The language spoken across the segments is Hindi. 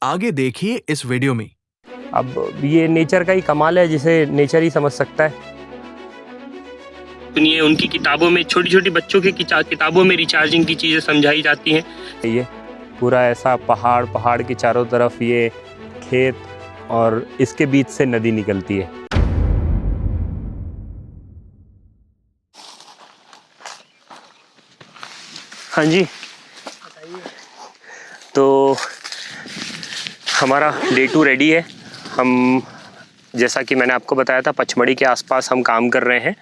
आगे देखिए इस वीडियो में। अब ये नेचर का ही कमाल है जिसे नेचर ही समझ सकता है। सुनिए, उनकी किताबों में छोटी छोटी बच्चों की किताबों में रिचार्जिंग की चीज़ें समझाई जाती हैं। ये पूरा ऐसा पहाड़ के चारों तरफ ये खेत और इसके बीच से नदी निकलती है। हाँ जी, तो हमारा डे 2 रेडी है। हम जैसा कि मैंने आपको बताया था पचमढ़ी के आसपास हम काम कर रहे हैं।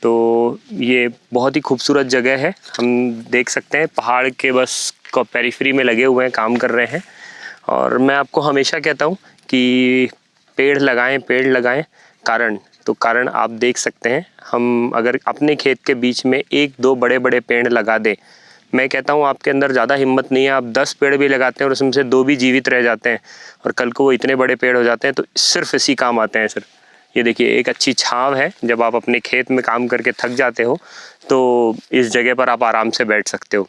तो ये बहुत ही खूबसूरत जगह है। हम देख सकते हैं पहाड़ के बस पेरिफेरी में लगे हुए हैं, काम कर रहे हैं। और मैं आपको हमेशा कहता हूँ कि पेड़ लगाएं। कारण आप देख सकते हैं। हम अगर अपने खेत के बीच में 1-2 बड़े पेड़ लगा दें, मैं कहता हूँ आपके अंदर ज़्यादा हिम्मत नहीं है, आप 10 पेड़ भी लगाते हैं और उसमें से 2 भी जीवित रह जाते हैं और कल को वो इतने बड़े पेड़ हो जाते हैं, तो सिर्फ इसी काम आते हैं सिर्फ। ये देखिए, एक अच्छी छांव है। जब आप अपने खेत में काम करके थक जाते हो तो इस जगह पर आप आराम से बैठ सकते हो।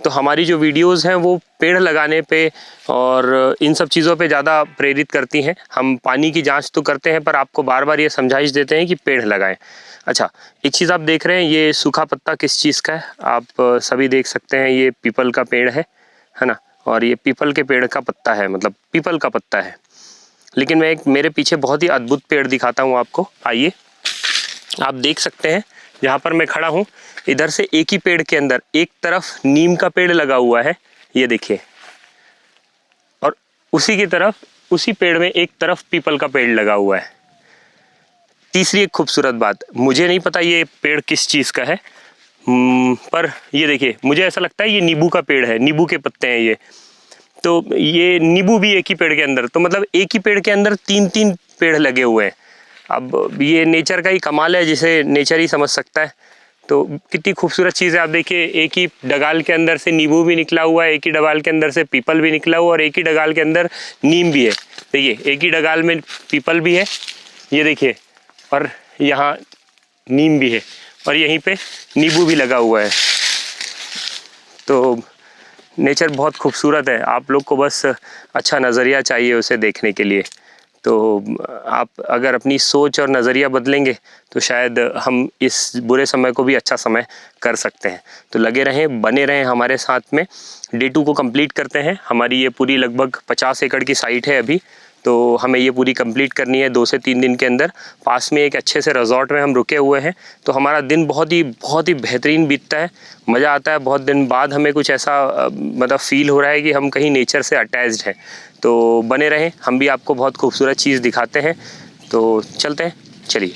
तो हमारी जो वीडियोस हैं वो पेड़ लगाने पे और इन सब चीज़ों पे ज़्यादा प्रेरित करती हैं। हम पानी की जांच तो करते हैं पर आपको बार बार ये समझाइश देते हैं कि पेड़ लगाएं। अच्छा, एक चीज़ आप देख रहे हैं, ये सूखा पत्ता किस चीज़ का है? आप सभी देख सकते हैं, ये पीपल का पेड़ है ना। और ये पीपल के पेड़ का पत्ता है, मतलब पीपल का पत्ता है। लेकिन मैं एक मेरे पीछे बहुत ही अद्भुत पेड़ दिखाता हूँ आपको। आइए, आप देख सकते हैं जहाँ पर मैं खड़ा हूँ, इधर से एक ही पेड़ के अंदर एक तरफ नीम का पेड़ लगा हुआ है, ये देखिए, और उसी की तरफ, उसी पेड़ में एक तरफ पीपल का पेड़ लगा हुआ है। तीसरी एक खूबसूरत बात, मुझे नहीं पता ये पेड़ किस चीज़ का है, पर ये देखिए, मुझे ऐसा लगता है ये नींबू का पेड़ है, नींबू के पत्ते हैं ये। तो ये नींबू भी एक ही पेड़ के अंदर, तो मतलब एक ही पेड़ के अंदर 3-3 पेड़ लगे हुए हैं। अब ये नेचर का ही कमाल है जिसे नेचर ही समझ सकता है। तो कितनी खूबसूरत चीज़ है। आप देखिए, एक ही डगाल के अंदर से नींबू भी निकला हुआ है, एक ही डगाल के अंदर से पीपल भी निकला हुआ, और एक ही डगाल के अंदर नीम भी है। देखिए, एक ही डगाल में पीपल भी है, ये देखिए, और यहाँ नीम भी है, और यहीं पे नींबू भी लगा हुआ है। तो नेचर बहुत खूबसूरत है। आप लोग को बस अच्छा नज़रिया चाहिए उसे देखने के लिए। तो आप अगर अपनी सोच और नज़रिया बदलेंगे तो शायद हम इस बुरे समय को भी अच्छा समय कर सकते हैं। तो लगे रहें, बने रहें हमारे साथ में। डे 2 को कंप्लीट करते हैं। हमारी ये पूरी लगभग 50 एकड़ की साइट है अभी, तो हमें ये पूरी कंप्लीट करनी है 2 से 3 दिन के अंदर। पास में एक अच्छे से रिजॉर्ट में हम रुके हुए हैं, तो हमारा दिन बहुत ही बेहतरीन बीतता है, मज़ा आता है। बहुत दिन बाद हमें कुछ ऐसा मतलब फील हो रहा है कि हम कहीं नेचर से अटैच्ड हैं। तो बने रहें, हम भी आपको बहुत खूबसूरत चीज़ दिखाते हैं। तो चलते हैं, चलिए।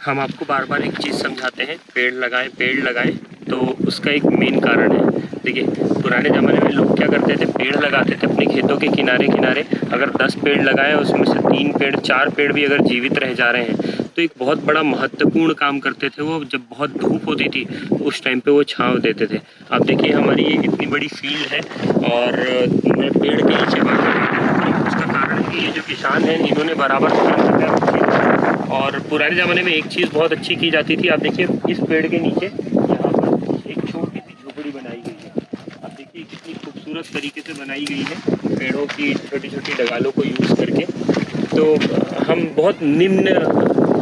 हम आपको बार बार एक चीज़ समझाते हैं, पेड़ लगाएं। तो उसका एक मेन कारण है। देखिए, पुराने ज़माने में लोग क्या करते थे, पेड़ लगाते थे अपने खेतों के किनारे। अगर 10 पेड़ लगाए, उसमें से 3 पेड़ 4 पेड़ भी अगर जीवित रह जा रहे हैं तो एक बहुत बड़ा महत्वपूर्ण काम करते थे वो। जब बहुत धूप होती थी उस टाइम पे वो छांव देते थे। आप देखिए, हमारी ये इतनी बड़ी फील्ड है और मैं पेड़ के नीचे बात कर रहा हूँ। उसका कारण है कि ये जो किसान हैं, इन्होंने बराबर ध्यान रखा है। और पुराने ज़माने में एक चीज़ बहुत अच्छी की जाती थी। आप देखिए, इस पेड़ के नीचे यहाँ पर एक छोटी सी झोपड़ी बनाई गई है। आप देखिए कितनी खूबसूरत तरीके से बनाई गई है, पेड़ों की छोटी छोटी डगालों को यूज़ करके। तो हम बहुत निम्न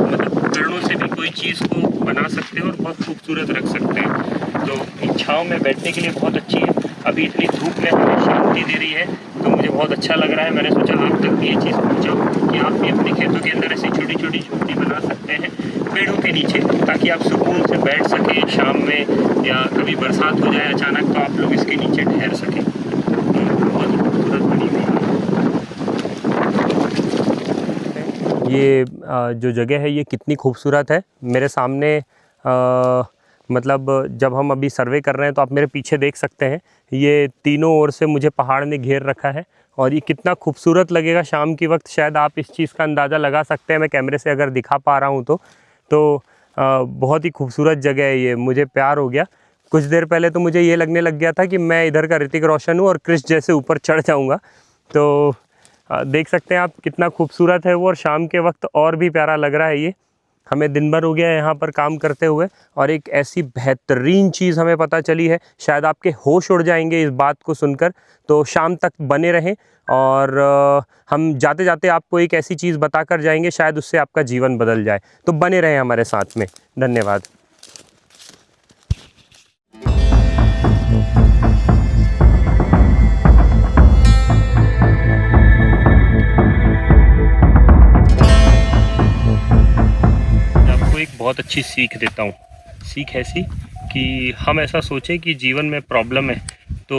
मतलब उपकरणों से भी कोई चीज़ को बना सकते हैं और बहुत खूबसूरत रख सकते हैं। तो छाँव में बैठने के लिए बहुत अच्छी है। अभी इतनी धूप में हमें शांति दे रही है, तो मुझे बहुत अच्छा लग रहा है। मैंने सोचा आप तक भी ये चीज़ पहुँचाऊँ कि आप भी अपने खेतों के अंदर ऐसी छोटी छोटी झोपड़ी बना सकते हैं पेड़ों के नीचे, ताकि आप सुकून से बैठ सकें शाम में, या कभी बरसात हो जाए अचानक तो आप लोग इसके नीचे ठहर सकें। बहुत खूबसूरत बनी हुई है। ये जो जगह है ये कितनी खूबसूरत है। मेरे सामने मतलब जब हम अभी सर्वे कर रहे हैं तो आप मेरे पीछे देख सकते हैं, ये तीनों ओर से मुझे पहाड़ ने घेर रखा है और ये कितना खूबसूरत लगेगा शाम के वक्त, शायद आप इस चीज़ का अंदाज़ा लगा सकते हैं। मैं कैमरे से अगर दिखा पा रहा हूँ तो बहुत ही खूबसूरत जगह है ये, मुझे प्यार हो गया। कुछ देर पहले तो मुझे ये लगने लग गया था कि मैं इधर का ऋतिक रोशन हूँ और क्रिश जैसे ऊपर चढ़ जाऊँगा। तो देख सकते हैं आप कितना खूबसूरत है वो, और शाम के वक्त और भी प्यारा लग रहा है ये। हमें दिन भर हो गया है यहाँ पर काम करते हुए और एक ऐसी बेहतरीन चीज़ हमें पता चली है, शायद आपके होश उड़ जाएंगे इस बात को सुनकर। तो शाम तक बने रहें और हम जाते जाते आपको एक ऐसी चीज़ बता कर जाएंगे, शायद उससे आपका जीवन बदल जाए। तो बने रहें हमारे साथ में। धन्यवाद। एक बहुत अच्छी सीख देता हूँ। सीख ऐसी कि हम ऐसा सोचें कि जीवन में प्रॉब्लम है तो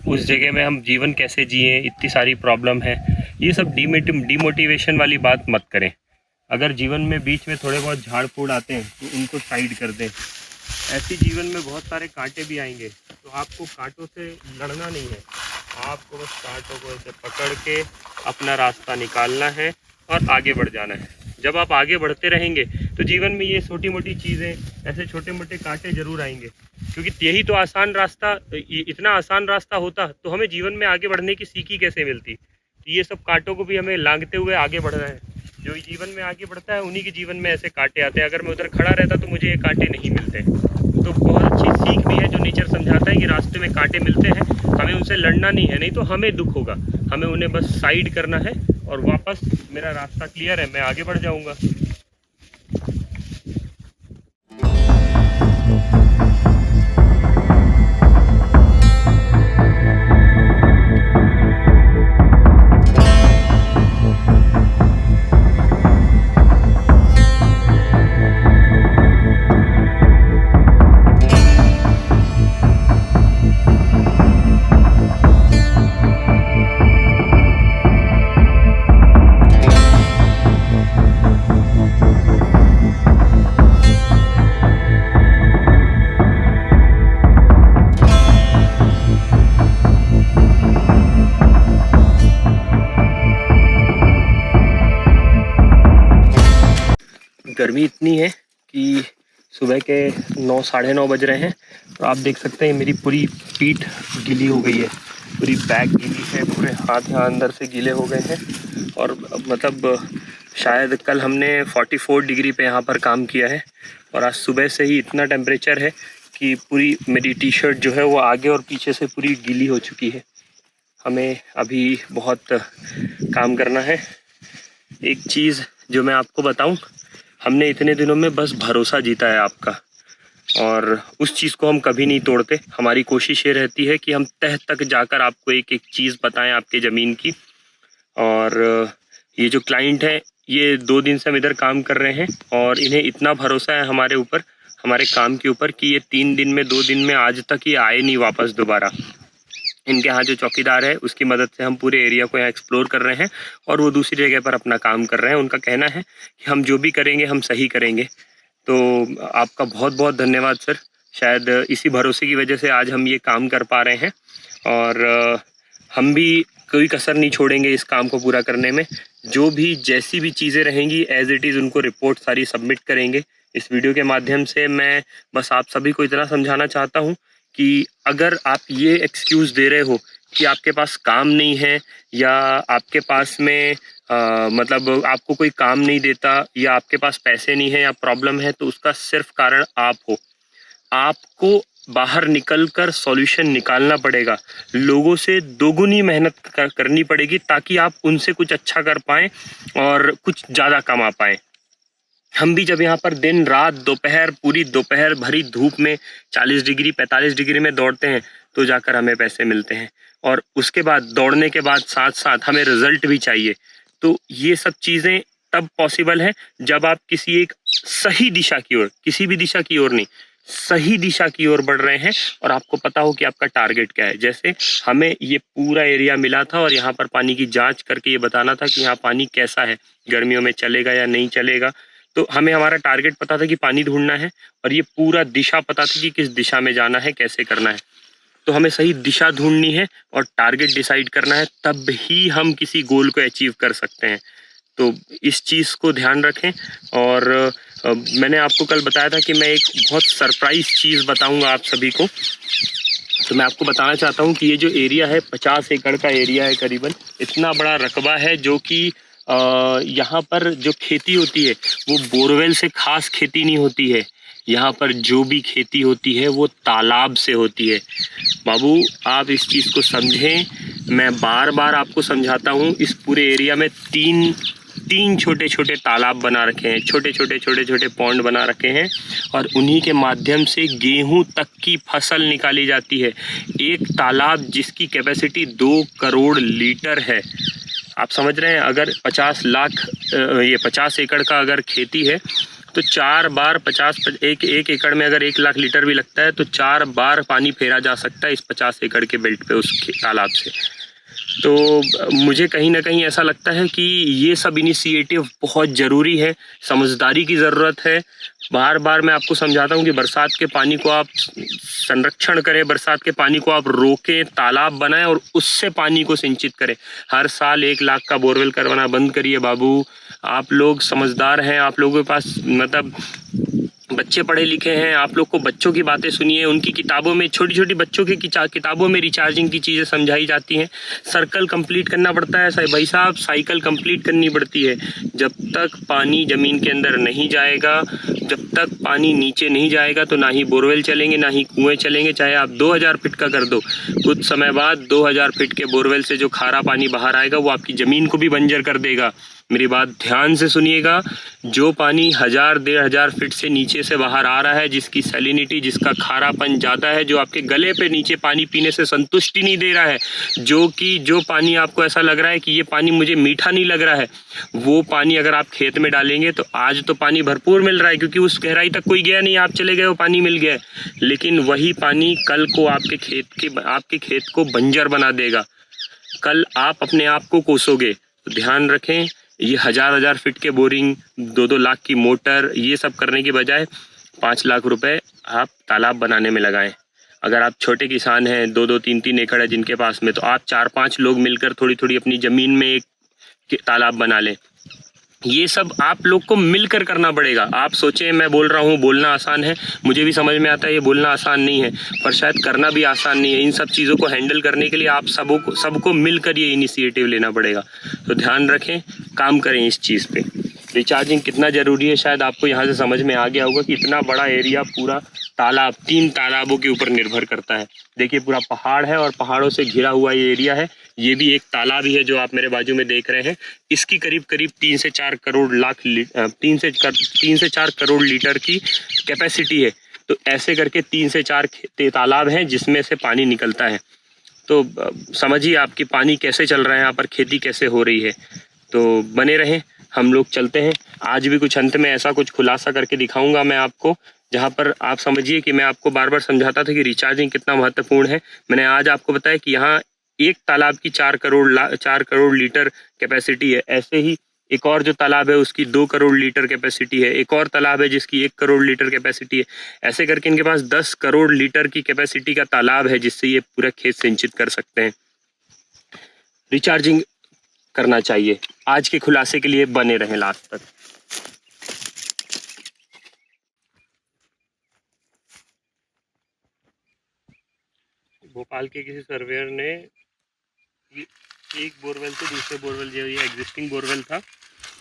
उस जगह में हम जीवन कैसे जिए, इतनी सारी प्रॉब्लम है, ये सब डीमोटिवेशन वाली बात मत करें। अगर जीवन में बीच में थोड़े बहुत झाड़ फूड़ आते हैं तो उनको साइड कर दें। ऐसे जीवन में बहुत सारे कांटे भी आएंगे तो आपको कांटों से लड़ना नहीं है, आपको बस कांटों को ऐसे पकड़ के अपना रास्ता निकालना है और आगे बढ़ जाना है। जब आप आगे बढ़ते रहेंगे तो जीवन में ये छोटी मोटी चीज़ें, ऐसे छोटे मोटे कांटे जरूर आएंगे, क्योंकि यही तो आसान रास्ता, इतना आसान रास्ता होता तो हमें जीवन में आगे बढ़ने की सीख ही कैसे मिलती। ये सब कांटों को भी हमें लांघते हुए आगे बढ़ना है। जो जीवन में आगे बढ़ता है उन्हीं के जीवन में ऐसे कांटे आते हैं। अगर मैं उधर खड़ा रहता तो मुझे ये कांटे नहीं मिलते। तो बहुत अच्छी सीख भी है जो नेचर समझाता है कि रास्ते में कांटे मिलते हैं, हमें उनसे लड़ना नहीं है, नहीं तो हमें दुख होगा। हमें उन्हें बस साइड करना है और वापस मेरा रास्ता क्लियर है, मैं आगे बढ़ जाऊंगा। गर्मी इतनी है कि सुबह के 9 साढ़े 9 बज रहे हैं और आप देख सकते हैं मेरी पूरी पीठ गीली हो गई है, पूरी बैक गीली है, पूरे हाथ यहाँ अंदर से गीले हो गए हैं। और मतलब शायद कल हमने 44 डिग्री पे यहाँ पर काम किया है और आज सुबह से ही इतना टेम्परेचर है कि पूरी मेरी टी शर्ट जो है वो आगे और पीछे से पूरी गीली हो चुकी है। हमें अभी बहुत काम करना है। एक चीज़ जो मैं आपको बताऊं, हमने इतने दिनों में बस भरोसा जीता है आपका, और उस चीज़ को हम कभी नहीं तोड़ते। हमारी कोशिश ये रहती है कि हम तह तक जाकर आपको एक एक चीज़ बताएं आपके ज़मीन की। और ये जो क्लाइंट है ये 2 दिन से हम इधर काम कर रहे हैं और इन्हें इतना भरोसा है हमारे ऊपर, हमारे काम के ऊपर, कि ये 3 दिन में 2 दिन में आज तक ये आए नहीं वापस दोबारा। इनके यहाँ जो चौकीदार है उसकी मदद से हम पूरे एरिया को यहाँ एक्सप्लोर कर रहे हैं और वो दूसरी जगह पर अपना काम कर रहे हैं। उनका कहना है कि हम जो भी करेंगे हम सही करेंगे। तो आपका बहुत बहुत धन्यवाद सर। शायद इसी भरोसे की वजह से आज हम ये काम कर पा रहे हैं और हम भी कोई कसर नहीं छोड़ेंगे इस काम को पूरा करने में। जो भी जैसी भी चीज़ें रहेंगी एज इट इज़ उनको रिपोर्ट सारी सबमिट करेंगे। इस वीडियो के माध्यम से मैं बस आप सभी को इतना समझाना चाहता हूँ कि अगर आप ये एक्सक्यूज़ दे रहे हो कि आपके पास काम नहीं है या आपके पास में मतलब आपको कोई काम नहीं देता या आपके पास पैसे नहीं है या प्रॉब्लम है, तो उसका सिर्फ कारण आप हो। आपको बाहर निकलकर सॉल्यूशन निकालना पड़ेगा, लोगों से दोगुनी मेहनत करनी पड़ेगी ताकि आप उनसे कुछ अच्छा कर पाएँ और कुछ ज़्यादा कमा पाएँ। हम भी जब यहाँ पर दिन रात दोपहर, पूरी दोपहर भरी धूप में 40 डिग्री 45 डिग्री में दौड़ते हैं तो जाकर हमें पैसे मिलते हैं, और उसके बाद दौड़ने के बाद साथ साथ हमें रिजल्ट भी चाहिए। तो ये सब चीज़ें तब पॉसिबल है जब आप किसी एक सही दिशा की ओर, किसी भी दिशा की ओर नहीं, सही दिशा की ओर बढ़ रहे हैं और आपको पता हो कि आपका टारगेट क्या है। जैसे हमें ये पूरा एरिया मिला था और यहाँ पर पानी की जांच करके ये बताना था कि यहाँ पानी कैसा है, गर्मियों में चलेगा या नहीं चलेगा। तो हमें हमारा टारगेट पता था कि पानी ढूंढना है और ये पूरा दिशा पता थी कि किस दिशा में जाना है, कैसे करना है। तो हमें सही दिशा ढूंढनी है और टारगेट डिसाइड करना है, तब ही हम किसी गोल को अचीव कर सकते हैं। तो इस चीज़ को ध्यान रखें। और मैंने आपको कल बताया था कि मैं एक बहुत सरप्राइज चीज़ बताऊंगा आप सभी को। तो मैं आपको बताना चाहता हूं कि ये जो एरिया है 50 एकड़ का एरिया है, करीबन इतना बड़ा रकबा है, जो कि यहाँ पर जो खेती होती है वो बोरवेल से खास खेती नहीं होती है। यहाँ पर जो भी खेती होती है वो तालाब से होती है। बाबू आप इस चीज़ को समझें, मैं बार बार आपको समझाता हूँ। इस पूरे एरिया में तीन छोटे छोटे तालाब बना रखे हैं, छोटे छोटे पॉन्ड बना रखे हैं और उन्हीं के माध्यम से गेहूं तक की फसल निकाली जाती है। एक तालाब जिसकी कैपेसिटी 2 करोड़ लीटर है। आप समझ रहे हैं, अगर 50 एकड़ का अगर खेती है तो 4 बार एक एकड़ में अगर 1 लाख लीटर भी लगता है तो 4 बार पानी फेरा जा सकता है इस 50 एकड़ के बेल्ट पे उस तालाब से। तो मुझे कहीं ना कहीं ऐसा लगता है कि ये सब इनिशिएटिव बहुत ज़रूरी है, समझदारी की ज़रूरत है। बार बार मैं आपको समझाता हूँ कि बरसात के पानी को आप संरक्षण करें, बरसात के पानी को आप रोकें, तालाब बनाएं और उससे पानी को सिंचित करें। हर साल 1 लाख का बोरवेल करवाना बंद करिए बाबू। आप लोग समझदार हैं, आप लोगों के पास मतलब बच्चे पढ़े लिखे हैं, आप लोग को बच्चों की बातें सुनिए। उनकी किताबों में, छोटी छोटी बच्चों की किताबों में रिचार्जिंग की चीज़ें समझाई जाती हैं। सर्कल कंप्लीट करना पड़ता है भाई साहब, साइकिल कंप्लीट करनी पड़ती है। जब तक पानी ज़मीन के अंदर नहीं जाएगा, जब तक पानी नीचे नहीं जाएगा तो ना ही बोरवेल चलेंगे ना ही कुएँ चलेंगे। चाहे आप 2000 फीट का कर दो, कुछ समय बाद 2000 फीट के बोरवेल से जो खारा पानी बाहर आएगा वो आपकी ज़मीन को भी बंजर कर देगा। मेरी बात ध्यान से सुनिएगा। जो पानी 1000-1500 फीट से नीचे से बाहर आ रहा है, जिसकी सैलिनिटी, जिसका खारापन ज़्यादा है, जो आपके गले पे नीचे पानी पीने से संतुष्टि नहीं दे रहा है, जो पानी आपको ऐसा लग रहा है कि ये पानी मुझे मीठा नहीं लग रहा है, वो पानी अगर आप खेत में डालेंगे तो आज तो पानी भरपूर मिल रहा है क्योंकि उस गहराई तक कोई गया नहीं, आप चले गए, वो पानी मिल गया। लेकिन वही पानी कल को आपके खेत को बंजर बना देगा। कल आप अपने आप को कोसोगे। तो ध्यान रखें, ये 1000 फीट के बोरिंग, 2-2 लाख की मोटर, ये सब करने की बजाय 5 लाख रुपए आप तालाब बनाने में लगाएं। अगर आप छोटे किसान हैं, 2-2, 3-3 एकड़ है जिनके पास में, तो आप 4-5 लोग मिलकर थोड़ी थोड़ी अपनी ज़मीन में एक तालाब बना लें। ये सब आप लोग को मिलकर करना पड़ेगा। आप सोचें मैं बोल रहा हूँ, बोलना आसान है, मुझे भी समझ में आता है ये बोलना आसान नहीं है, पर शायद करना भी आसान नहीं है। इन सब चीज़ों को हैंडल करने के लिए आप सबको मिलकर ये इनिशिएटिव लेना पड़ेगा। तो ध्यान रखें, काम करें इस चीज़ पे। रिचार्जिंग कितना ज़रूरी है शायद आपको यहाँ से समझ में आ गया होगा कि इतना बड़ा एरिया पूरा 3 तालाबों के ऊपर निर्भर करता है। देखिए पूरा पहाड़ है और पहाड़ों से घिरा हुआ ये एरिया है। ये भी एक तालाब ही है जो आप मेरे बाजू में देख रहे हैं। इसकी करीब 3 से 4 करोड़ लीटर की कैपेसिटी है। तो ऐसे करके 3 से 4 तालाब हैं जिसमें से पानी निकलता है। तो समझिए आपकी पानी कैसे चल रहा है, यहाँ पर खेती कैसे हो रही है। तो बने रहें, हम लोग चलते हैं। आज भी कुछ अंत में ऐसा कुछ खुलासा करके दिखाऊंगा मैं आपको, जहाँ पर आप समझिए कि मैं आपको बार बार समझाता था कि रिचार्जिंग कितना महत्वपूर्ण है। मैंने आज आपको बताया कि यहाँ एक तालाब की 4 करोड़ लीटर कैपेसिटी है। ऐसे ही एक और जो तालाब है उसकी 2 करोड़ लीटर कैपेसिटी है। एक और तालाब है जिसकी 1 करोड़ लीटर कैपेसिटी है। ऐसे करके इनके पास 10 करोड़ लीटर की कैपेसिटी का तालाब है जिससे ये पूरा खेत सिंचित कर सकते हैं। रिचार्जिंग करना चाहिए। आज के खुलासे के लिए बने रहें लास्ट तक। भोपाल के किसी सर्वेयर ने एक बोरवेल से दूसरे बोरवेल, जो ये एग्जिस्टिंग बोरवेल था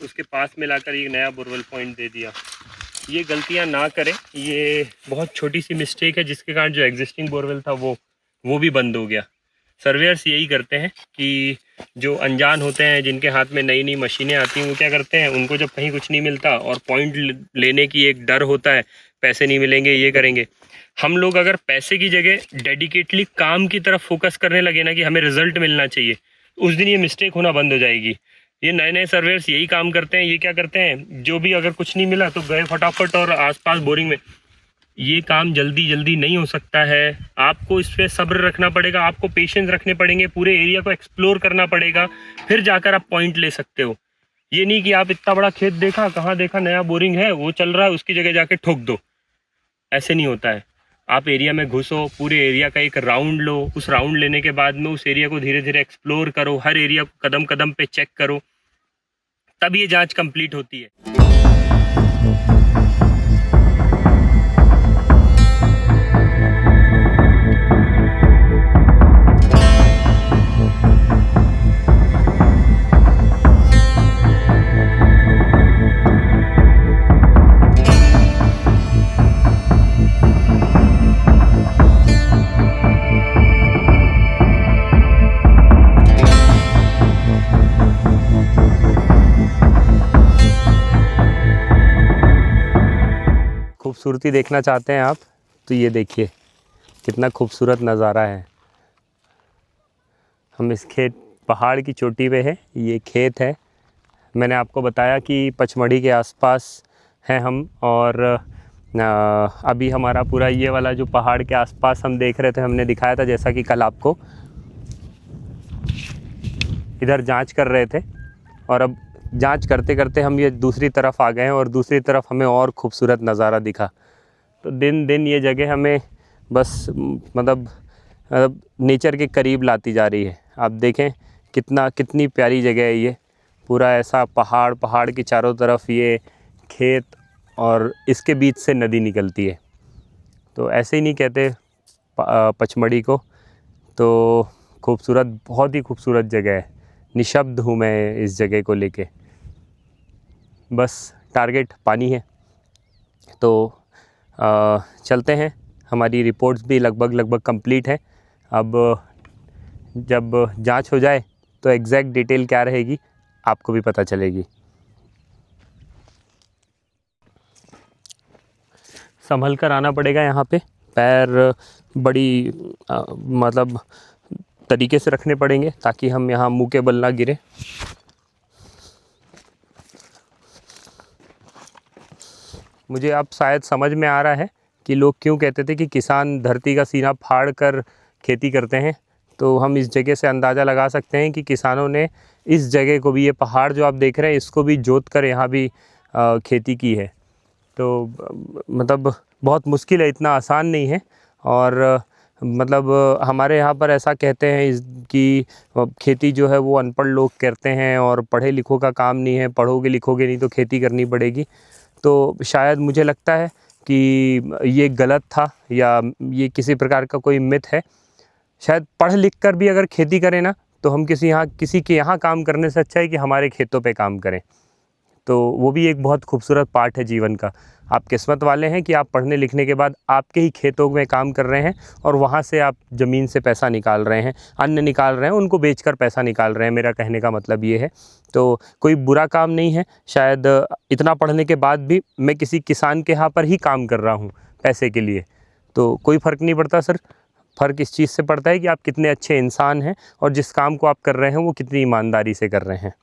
उसके पास में लाकर एक नया बोरवेल पॉइंट दे दिया। ये गलतियां ना करें, ये बहुत छोटी सी मिस्टेक है जिसके कारण जो एग्जिस्टिंग बोरवेल था वो भी बंद हो गया। सर्वेयर्स यही करते हैं कि जो अनजान होते हैं, जिनके हाथ में नई नई मशीनें आती हैं, वो क्या करते हैं, उनको जब कहीं कुछ नहीं मिलता और पॉइंट लेने की एक डर होता है, पैसे नहीं मिलेंगे, ये करेंगे। हम लोग अगर पैसे की जगह डेडिकेटली काम की तरफ फोकस करने लगे ना कि हमें रिजल्ट मिलना चाहिए, उस दिन ये मिस्टेक होना बंद हो जाएगी। ये नए नए सर्वेयर्स यही काम करते हैं। ये क्या करते हैं, जो भी अगर कुछ नहीं मिला तो गए फटाफट और आसपास बोरिंग में ये काम जल्दी जल्दी नहीं हो सकता है। आपको इस पर सब्र रखना पड़ेगा, आपको पेशेंस रखने पड़ेंगे, पूरे एरिया को एक्सप्लोर करना पड़ेगा, फिर जाकर आप पॉइंट ले सकते हो। ये नहीं कि आप इतना बड़ा खेत देखा, कहाँ देखा नया बोरिंग है वो चल रहा है, उसकी जगह जाके ठोक दो, ऐसे नहीं होता है। आप एरिया में घुसो, पूरे एरिया का एक राउंड लो, उस राउंड लेने के बाद में उस एरिया को धीरे धीरे एक्सप्लोर करो, हर एरिया को कदम कदम पे चेक करो, तब ये जांच कंप्लीट होती है। खूबसूरती देखना चाहते हैं आप तो ये देखिए कितना खूबसूरत नज़ारा है। हम इस खेत पहाड़ की चोटी पे है, ये खेत है। मैंने आपको बताया कि पचमढ़ी के आसपास हैं हम, और अभी हमारा पूरा ये वाला जो पहाड़ के आसपास हम देख रहे थे, हमने दिखाया था जैसा कि कल आपको, इधर जांच कर रहे थे और अब जांच करते करते हम ये दूसरी तरफ आ गए हैं और दूसरी तरफ हमें और खूबसूरत नज़ारा दिखा। तो दिन दिन ये जगह हमें बस मतलब नेचर के करीब लाती जा रही है। आप देखें कितनी प्यारी जगह है ये, पूरा ऐसा पहाड़ के चारों तरफ ये खेत और इसके बीच से नदी निकलती है। तो ऐसे ही नहीं कहते पचमढ़ी को, तो खूबसूरत, बहुत ही खूबसूरत जगह है। निशब्द हूँ मैं इस जगह को लेके। बस टारगेट पानी है। तो चलते हैं, हमारी रिपोर्ट्स भी लगभग कंप्लीट है। अब जब जांच हो जाए तो एग्जैक्ट डिटेल क्या रहेगी आपको भी पता चलेगी। संभल कर आना पड़ेगा यहाँ पे, पैर बड़ी मतलब तरीके से रखने पड़ेंगे ताकि हम यहाँ मुँह के बल ना गिरे। मुझे अब शायद समझ में आ रहा है कि लोग क्यों कहते थे कि किसान धरती का सीना फाड़ कर खेती करते हैं। तो हम इस जगह से अंदाज़ा लगा सकते हैं कि किसानों ने इस जगह को भी, ये पहाड़ जो आप देख रहे हैं, इसको भी जोत कर यहाँ भी खेती की है। तो मतलब बहुत मुश्किल है, इतना आसान नहीं है। और मतलब हमारे यहाँ पर ऐसा कहते हैं कि खेती जो है वो अनपढ़ लोग करते हैं और पढ़े लिखों का काम नहीं है, पढ़ोगे लिखोगे नहीं तो खेती करनी पड़ेगी। तो शायद मुझे लगता है कि ये गलत था या ये किसी प्रकार का कोई मिथ है। शायद पढ़ लिख कर भी अगर खेती करें ना, तो हम किसी के यहाँ काम करने से अच्छा है कि हमारे खेतों पे काम करें। तो वो भी एक बहुत खूबसूरत पार्ट है जीवन का। आप किस्मत वाले हैं कि आप पढ़ने लिखने के बाद आपके ही खेतों में काम कर रहे हैं और वहाँ से आप ज़मीन से पैसा निकाल रहे हैं, अन्न निकाल रहे हैं, उनको बेचकर पैसा निकाल रहे हैं। मेरा कहने का मतलब ये है। तो कोई बुरा काम नहीं है। शायद इतना पढ़ने के बाद भी मैं किसी किसान के यहाँ पर ही काम कर रहा हूँ पैसे के लिए, तो कोई फ़र्क नहीं पड़ता सर। फ़र्क इस चीज़ से पड़ता है कि आप कितने अच्छे इंसान हैं और जिस काम को आप कर रहे हैं वो कितनी ईमानदारी से कर रहे हैं।